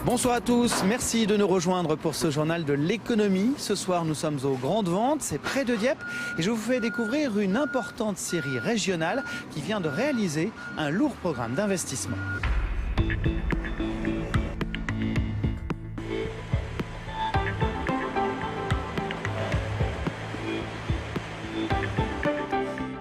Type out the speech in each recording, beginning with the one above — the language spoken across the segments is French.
Bonsoir à tous, merci de nous rejoindre pour ce journal de l'économie. Ce soir, nous sommes aux Grandes Ventes, c'est près de Dieppe et je vous fais découvrir une importante série régionale qui vient de réaliser un lourd programme d'investissement.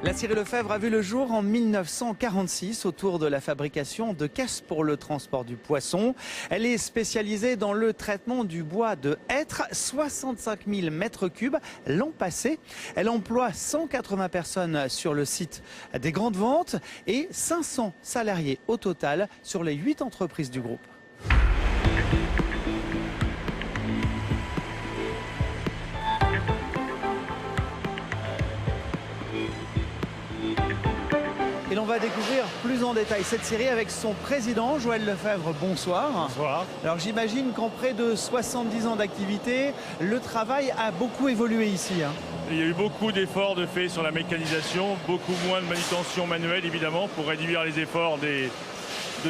La scierie Lefebvre a vu le jour en 1946 autour de la fabrication de caisses pour le transport du poisson. Elle est spécialisée dans le traitement du bois de hêtre, 65 000 mètres cubes l'an passé. Elle emploie 180 personnes sur le site des Grandes Ventes et 500 salariés au total sur les 8 entreprises du groupe. Et l'on va découvrir plus en détail cette série avec son président, Joël Lefebvre. Bonsoir. Bonsoir. Alors j'imagine qu'en près de 70 ans d'activité, le travail a beaucoup évolué ici. Il y a eu beaucoup d'efforts de fait sur la mécanisation, beaucoup moins de manutention manuelle évidemment pour réduire les efforts de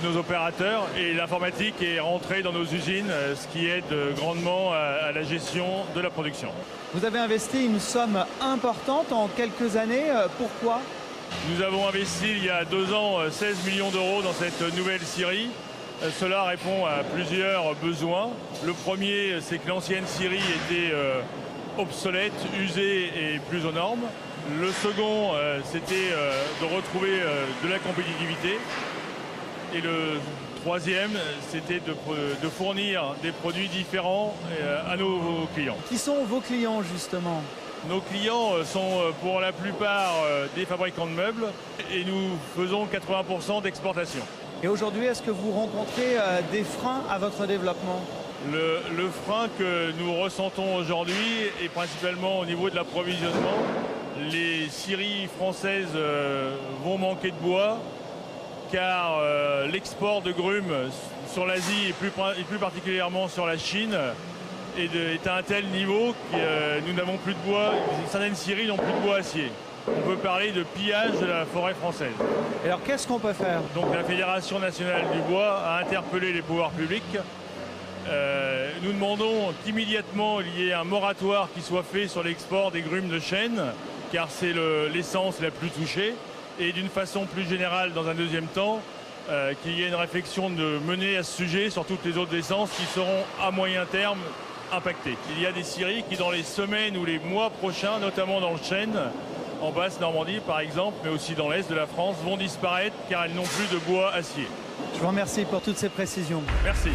nos opérateurs. Et l'informatique est rentrée dans nos usines, ce qui aide grandement à la gestion de la production. Vous avez investi une somme importante en quelques années. Pourquoi ? Nous avons investi il y a 2 ans 16 millions d'euros dans cette nouvelle scierie. Cela répond à plusieurs besoins. Le premier, c'est que l'ancienne scierie était obsolète, usée et plus aux normes. Le second, c'était de retrouver de la compétitivité. Et le troisième, c'était de fournir des produits différents à nos clients. Qui sont vos clients justement ? Nos clients sont pour la plupart des fabricants de meubles et nous faisons 80% d'exportation. Et aujourd'hui, est-ce que vous rencontrez des freins à votre développement ? Le frein que nous ressentons aujourd'hui est principalement au niveau de l'approvisionnement. Les scieries françaises vont manquer de bois car l'export de grumes sur l'Asie et plus particulièrement sur la Chine est à un tel niveau que nous n'avons plus de bois, certaines scieries n'ont plus de bois acier. On peut parler de pillage de la forêt française. Et alors qu'est-ce qu'on peut faire ? Donc la Fédération nationale du bois a interpellé les pouvoirs publics. Nous demandons qu'immédiatement il y ait un moratoire qui soit fait sur l'export des grumes de chêne, car c'est l'essence la plus touchée. Et d'une façon plus générale, dans un deuxième temps, qu'il y ait une réflexion menée à ce sujet sur toutes les autres essences qui seront à moyen terme impactés. Il y a des scieries qui dans les semaines ou les mois prochains, notamment dans le chêne, en Basse-Normandie par exemple, mais aussi dans l'Est de la France, vont disparaître car elles n'ont plus de bois acier. Je vous remercie pour toutes ces précisions. Merci.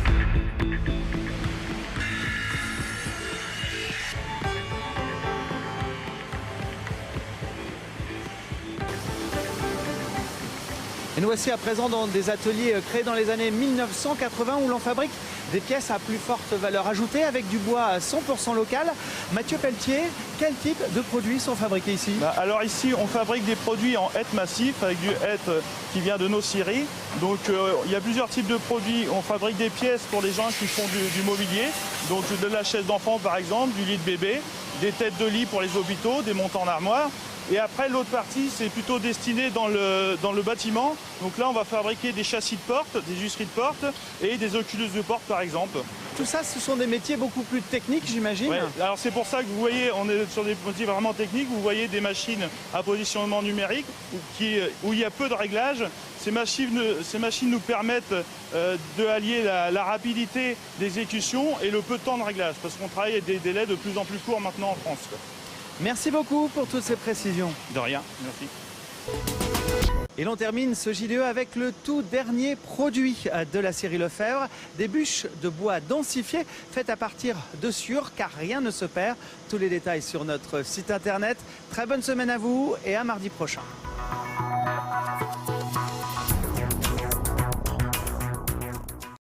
Et nous voici à présent dans des ateliers créés dans les années 1980 où l'on fabrique des pièces à plus forte valeur ajoutée avec du bois 100% local. Mathieu Pelletier, quel type de produits sont fabriqués ici ? Alors ici, on fabrique des produits en hêtre massif avec du hêtre qui vient de nos scieries. Donc il y a plusieurs types de produits. On fabrique des pièces pour les gens qui font du mobilier, donc de la chaise d'enfant par exemple, du lit de bébé, des têtes de lit pour les hôpitaux, des montants d'armoire. Et après, l'autre partie, c'est plutôt destiné dans le bâtiment. Donc là, on va fabriquer des châssis de porte, des jusseries de porte et des oculeuses de porte, par exemple. Tout ça, ce sont des métiers beaucoup plus techniques, j'imagine. Ouais. Alors c'est pour ça que vous voyez, on est sur des métiers vraiment techniques. Vous voyez des machines à positionnement numérique où il y a peu de réglages. Ces machines nous permettent de allier la rapidité d'exécution et le peu de temps de réglage. Parce qu'on travaille avec des délais de plus en plus courts maintenant en France. Merci beaucoup pour toutes ces précisions. De rien, merci. Et l'on termine ce JDE avec le tout dernier produit de la scierie Lefebvre, des bûches de bois densifiées faites à partir de sciure car rien ne se perd. Tous les détails sur notre site internet. Très bonne semaine à vous et à mardi prochain.